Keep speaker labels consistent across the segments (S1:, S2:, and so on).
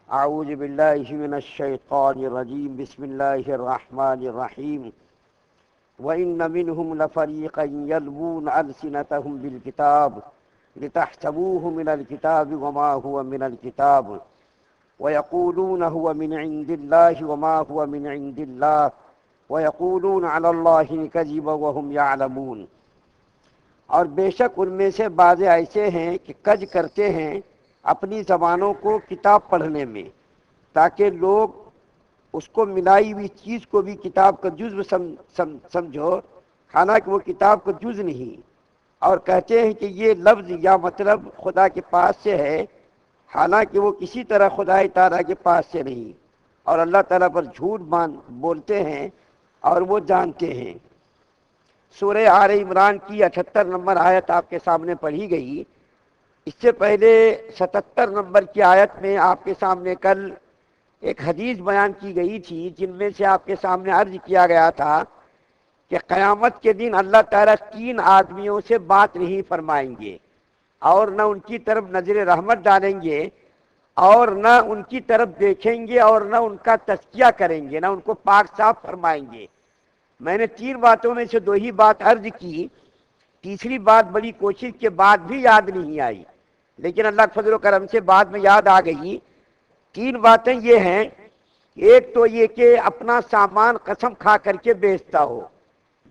S1: اعوذ باللہ من الشیطان الرجیم بسم اللہ الرحمن الرحیم وَإِنَّ مِنْهُمْ لَفَرِيقًا يَلْوُونَ أَلْسِنَتَهُمْ بِالْكِتَابِ لِتَحْسَبُوهُ مِنَ الْكِتَابِ وَمَا هُوَ مِنَ الْكِتَابِ وَيَقُولُونَ هُوَ مِنْ عِنْدِ اللَّهِ وَمَا هُوَ مِنْ عِنْدِ اللَّهِ وَيَقُولُونَ عَلَى اللَّهِ الْكَذِبَ وَهُمْ يَعْلَمُونَ۔ اور بے شک ان میں سے بعض ایسے ہیں کہ کج کرتے ہیں اپنی زبانوں کو کتاب پڑھنے میں، تاکہ لوگ اس کو ملائی ہوئی چیز کو بھی کتاب کا جزو سمجھو، حالانکہ وہ کتاب کا جز نہیں، اور کہتے ہیں کہ یہ لفظ یا مطلب خدا کے پاس سے ہے، حالانکہ وہ کسی طرح خدا تعالیٰ کے پاس سے نہیں، اور اللہ تعالیٰ پر جھوٹ بولتے ہیں اور وہ جانتے ہیں۔ سورہ آل عمران کی 78 نمبر آیت آپ کے سامنے پڑھی گئی۔ اس سے پہلے 77 نمبر کی آیت میں آپ کے سامنے کل ایک حدیث بیان کی گئی تھی، جن میں سے آپ کے سامنے عرض کیا گیا تھا کہ قیامت کے دن اللہ تعالیٰ 3 آدمیوں سے بات نہیں فرمائیں گے، اور نہ ان کی طرف نظر رحمت ڈالیں گے، اور نہ ان کی طرف دیکھیں گے، اور نہ ان کا تزکیہ کریں گے، نہ ان کو پاک صاف فرمائیں گے۔ میں نے 3 باتوں میں سے 2 ہی بات عرض کی، تیسری بات بڑی کوشش کے بعد بھی یاد نہیں آئی، لیکن اللہ کے فضل و کرم سے بعد میں یاد آ گئی۔ 3 باتیں یہ ہیں، ایک تو یہ کہ اپنا سامان قسم کھا کر کے بیچتا ہو،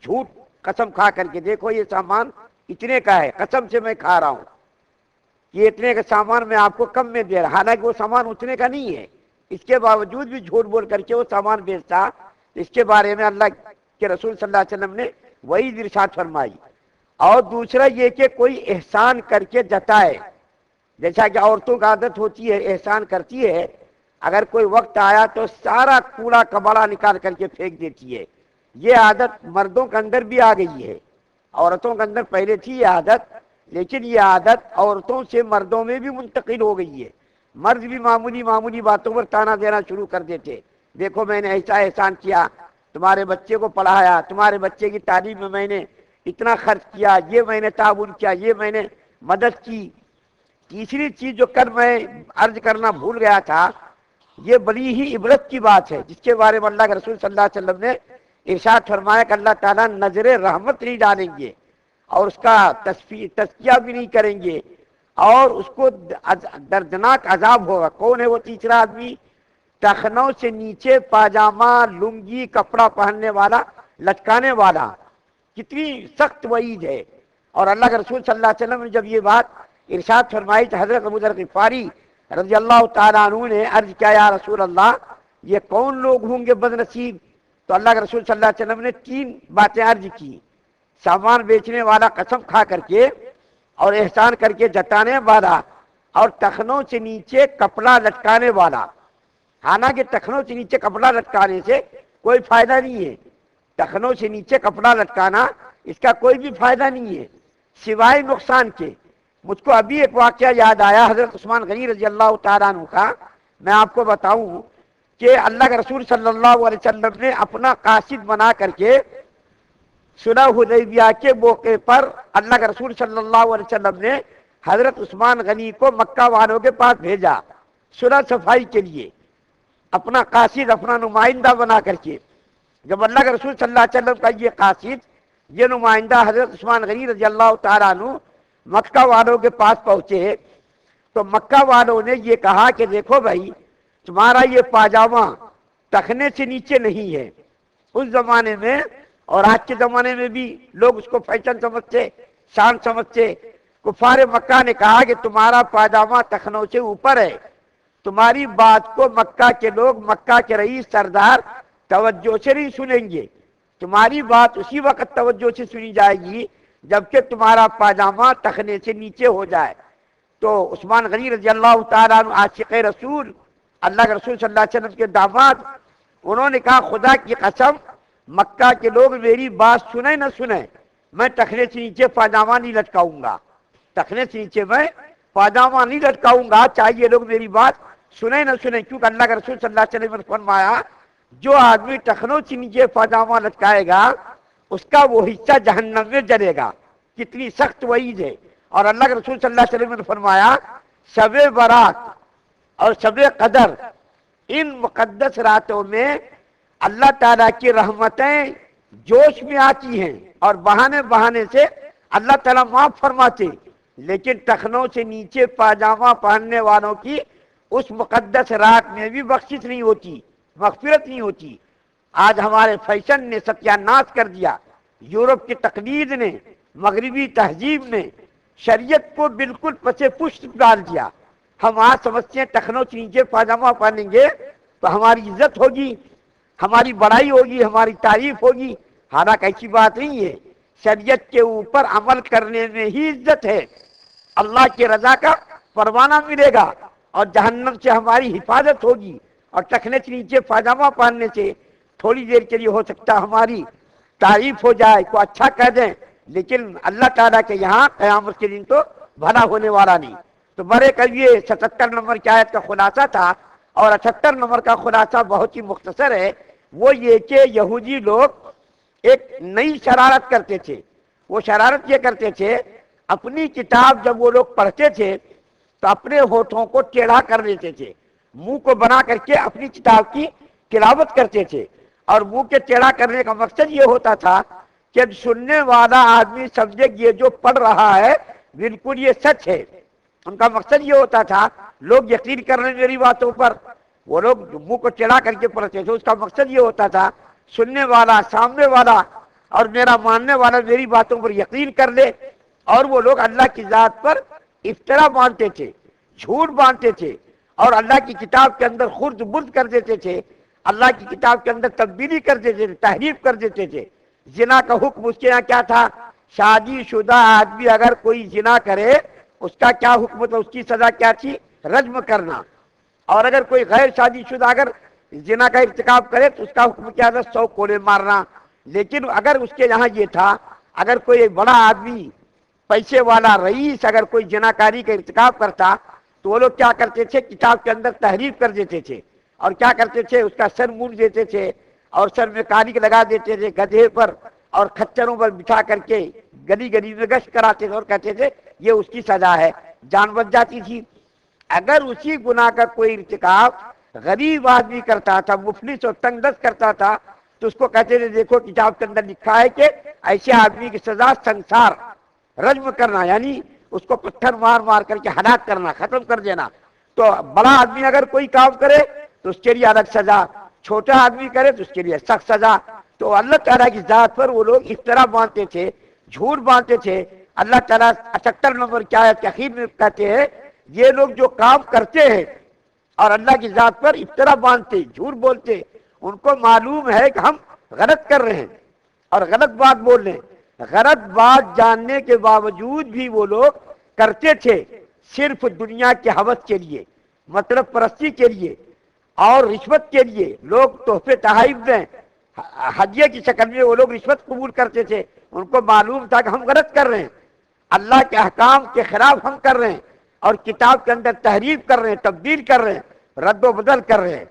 S1: جھوٹ قسم کھا کر کے، دیکھو یہ سامان اتنے کا ہے، قسم سے میں کھا رہا ہوں، یہ اتنے کا سامان میں آپ کو کم میں دے رہا، حالانکہ وہ سامان اتنے کا نہیں ہے، اس کے باوجود بھی جھوٹ بول کر کے وہ سامان بیچتا۔ اس کے بارے میں اللہ کے رسول صلی اللہ علیہ وسلم نے وہی ارشاد فرمائی۔ اور دوسرا یہ کہ کوئی احسان کر کے جتائے، جیسا کہ عورتوں کا عادت ہوتی ہے، احسان کرتی ہے، اگر کوئی وقت آیا تو سارا کوڑا کباڑا نکال کر کے پھینک دیتی ہے۔ یہ عادت مردوں کے اندر بھی آ گئی ہے، عورتوں کے اندر پہلے تھی یہ عادت، لیکن یہ عادت عورتوں سے مردوں میں بھی منتقل ہو گئی ہے۔ مرد بھی معمولی باتوں پر تانا دینا شروع کر دیتے، دیکھو میں نے ایسا احسان کیا، تمہارے بچے کو پڑھایا، تمہارے بچے کی تعلیم میں میں نے اتنا خرچ کیا، یہ میں نے تعاون کیا، یہ میں نے مدد کی۔ تیسری چیز جو کل میں عرض کرنا بھول گیا تھا، یہ بڑی ہی عبرت کی بات ہے، جس کے بارے میں اللہ کے رسول صلی اللہ علیہ وسلم نے ارشاد فرمایا کہ اللہ تعالیٰ نظر رحمت نہیں ڈالیں گے، اور اس کا تزکیہ بھی نہیں کریں گے، اور اس کو دردناک عذاب ہوگا۔ کون ہے وہ تیسرا آدمی؟ ٹخنوں سے نیچے پاجامہ، لنگی، کپڑا پہننے والا، لٹکانے والا۔ کتنی سخت وعید ہے۔ اور اللہ کے رسول صلی اللہ علیہ وسلم نے جب یہ بات ارشاد فرمائی تو حضرت ابو ذر غفاری رضی اللہ تعالیٰ عنہ نے عرض کیا، یا رسول اللہ یہ کون لوگ ہوں گے بد نصیب؟ تو اللہ کے رسول صلی اللہ علیہ وسلم نے 3 باتیں عرض کی، سامان بیچنے والا قسم کھا کر کے، اور احسان کر کے جتانے والا، اور ٹخنوں سے نیچے کپڑا لٹکانے والا۔ حالانکہ ٹخنوں سے نیچے کپڑا لٹکانے سے کوئی فائدہ نہیں ہے، ٹخنوں سے نیچے کپڑا لٹکانا اس کا کوئی بھی فائدہ نہیں ہے سوائے نقصان کے۔ مجھ کو ابھی ایک واقعہ یاد آیا حضرت عثمان غنی رضی اللہ تعالیٰ عنہ کا، میں آپ کو بتاؤں کہ اللہ کے رسول صلی اللہ علیہ وسلم نے اپنا قاصد بنا کر کے صلح حدیبیہ کے موقع پر اللہ کے رسول صلی اللہ علیہ وسلم نے حضرت عثمان غنی کو مکہ والوں کے پاس بھیجا صلح صفائی کے لیے، اپنا قاصد، اپنا نمائندہ بنا کر کے۔ جب اللہ کے رسول صلی اللہ علیہ وسلم کا یہ قاصد، یہ نمائندہ حضرت عثمان غنی رضی اللہ تعالیٰ عنہ مکہ والوں کے پاس پہنچے، تو مکہ والوں نے یہ کہا کہ دیکھو بھائی، تمہارا یہ پاجامہ ٹخنے سے نیچے نہیں ہے۔ اس زمانے میں اور آج کے زمانے میں بھی لوگ اس کو فیشن سمجھتے، شان سمجھتے۔ کفار مکہ نے کہا کہ تمہارا پاجامہ ٹخنوں سے اوپر ہے، تمہاری بات کو مکہ کے لوگ، مکہ کے رئیس سردار توجہ سے نہیں سنیں گے، تمہاری بات اسی وقت توجہ سے سنی جائے گی جبکہ تمہارا پاجامہ ٹخنے سے نیچے ہو جائے۔ تو عثمان غنی رضی اللہ تعالیٰ عنہ عاشق رسول، اللہ کے رسول صلی اللہ علیہ وسلم کے داماد، انہوں نے کہا خدا کی قسم مکہ کے لوگ میری بات سنیں نہ سنیں، میں ٹخنے سے نیچے پاجامہ نہیں لٹکاؤں گا، ٹخنے سے نیچے میں پاجامہ نہیں لٹکاؤں گا، چاہیے لوگ میری بات سنیں نہ سنیں، کیونکہ اللہ کے رسول صلی اللہ علیہ وسلم نے فرمایا جو آدمی ٹخنوں سے نیچے پاجامہ لٹکائے گا اس کا وہ حصہ جہنم میں جلے گا۔ کتنی سخت وعید ہے۔ اور اللہ کے رسول صلی اللہ علیہ وسلم نے فرمایا شب برات اور شب قدر، ان مقدس راتوں میں اللہ تعالیٰ کی رحمتیں جوش میں آتی ہیں اور بہانے بہانے سے اللہ تعالیٰ معاف فرماتے، لیکن ٹخنوں سے نیچے پاجامہ پہننے والوں کی اس مقدس رات میں بھی بخشش نہیں ہوتی، مغفرت نہیں ہوتی۔ آج ہمارے فیشن نے ستیاناش کر دیا، یورپ کی تقلید نے، مغربی تہذیب نے شریعت کو بالکل پسے پشت ڈال دیا۔ ہم آج سمجھتے ہیں ٹخنوں سے نیچے پاجامہ پہنیں گے تو ہماری عزت ہوگی، ہماری بڑائی ہوگی، ہماری تعریف ہوگی، حالانکہ ایسی بات نہیں ہے۔ شریعت کے اوپر عمل کرنے میں ہی عزت ہے، اللہ کی رضا کا پروانہ ملے گا اور جہنم سے ہماری حفاظت ہوگی۔ اور ٹخنے سے نیچے پاجامہ پہننے سے تھوڑی دیر کے لیے ہو سکتا ہماری تعریف ہو جائے، کو اچھا کہہ دیں، لیکن اللہ تعالیٰ کے یہاں قیامت کے دن تو بھلا ہونے والا نہیں۔ تو برے کل یہ 77 نمبر کی آیت کا خلاصہ تھا، اور 78 نمبر کا خلاصہ بہت ہی مختصر ہے، وہ یہ کہ یہودی لوگ ایک نئی شرارت کرتے تھے۔ وہ شرارت یہ کرتے تھے، اپنی کتاب جب وہ لوگ پڑھتے تھے تو اپنے ہونٹوں کو ٹیڑھا کر لیتے تھے، منہ کو بنا کر کے اپنی کتاب کی تلاوت کرتے تھے، اور منہ کے ٹیڑھا کرنے کا مقصد یہ ہوتا تھا کہ سننے والا آدمی سمجھے یہ جو پڑھ رہا ہے بالکل یہ سچ ہے۔ ان کا مقصد یہ ہوتا تھا لوگ یقین کر رہے ہیں میری باتوں پر۔ وہ لوگ منہ کو ٹیڑھا کر کے پڑھتے تھے، اس کا مقصد یہ ہوتا تھا سننے والا، سامنے والا اور میرا ماننے والا میری باتوں پر یقین کر لے۔ اور وہ لوگ اللہ کی ذات پر افترا باندھتے تھے، جھوٹ باندھتے تھے، اور اللہ کی کتاب کے اندر خرد برد کر دیتے تھے، اللہ کی کتاب کے اندر تبدیلی کر دیتے تھے، تحریف کر دیتے تھے۔ زنا کا حکم اس کے یہاں کیا تھا؟ شادی شدہ آدمی اگر کوئی زنا کرے اس کا کیا حکم تھا؟ اس کی سزا کیا تھی؟ رجم کرنا۔ اور اگر کوئی غیر شادی شدہ اگر زنا کا ارتکاب کرے تو اس کا حکم کیا تھا؟ 100 کوڑے مارنا۔ لیکن اگر اس کے یہاں یہ تھا، اگر کوئی بڑا آدمی، پیسے والا رئیس اگر کوئی زناکاری کا ارتکاب کرتا تو وہ لوگ کیا کرتے تھے؟ کتاب کے اندر تحریف کر دیتے تھے، اور کیا کرتے تھے؟ اس کا سر مونڈ دیتے تھے، اور سر میں کالک لگا دیتے تھے گدھے پر، اور کھچروں پر بٹھا کر کے گلی گلی میں گشت کراتے تھے، اور کہتے تھے یہ اس کی سزا ہے، جان بچ جاتی تھی۔ اگر اسی گناہ کا کوئی ارتکاب غریب آدمی کرتا تھا، مفلس اور تنگ دست کرتا تھا، تو اس کو کہتے تھے دیکھو کتاب کے اندر لکھا ہے کہ ایسے آدمی کی سزا سنسار، رجم کرنا، یعنی اس کو پتھر مار مار کر کے ہلاک کرنا، ختم کر دینا۔ تو بڑا آدمی اگر کوئی کام کرے تو اس کے لیے الگ سزا، چھوٹا آدمی کرے تو اس کے لیے سخت سزا۔ تو اللہ تعالیٰ کی ذات پر وہ لوگ اس طرح باندھتے تھے، جھوٹ باندھتے تھے۔ اللہ تعالیٰ 78 نمبر کی آیت کے اخیر میں کہتے ہیں یہ لوگ جو کام کرتے ہیں اور اللہ کی ذات پر افترا باندھتے، جھوٹ بولتے، ان کو معلوم ہے کہ ہم غلط کر رہے ہیں اور غلط بات بول رہے ہیں۔ غلط بات جاننے کے باوجود بھی وہ لوگ کرتے تھے، صرف دنیا کے ہوس کے لیے، مطلب پرستی کے لیے اور رشوت کے لیے۔ لوگ تحفے تحائف دیں، ہدیے کی شکل میں وہ لوگ رشوت قبول کرتے تھے۔ ان کو معلوم تھا کہ ہم غلط کر رہے ہیں، اللہ کے احکام کے خلاف ہم کر رہے ہیں، اور کتاب کے اندر تحریف کر رہے ہیں، تبدیل کر رہے ہیں، رد و بدل کر رہے ہیں۔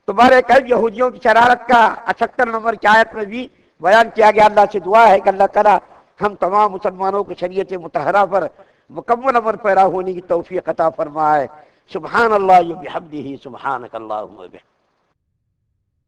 S1: تمہارے کل یہودیوں کی شرارت کا 78 نمبر کی آیت میں بھی بیان کیا گیا۔ اللہ سے دعا ہے کہ اللہ تعالی ہم تمام مسلمانوں کو شریعت مطہرہ پر مکمل عمل پیرا ہونے کی توفیق عطا فرمائے۔ سبحان اللہ و بحمدہ، سبحانک اللہم و بحمدک۔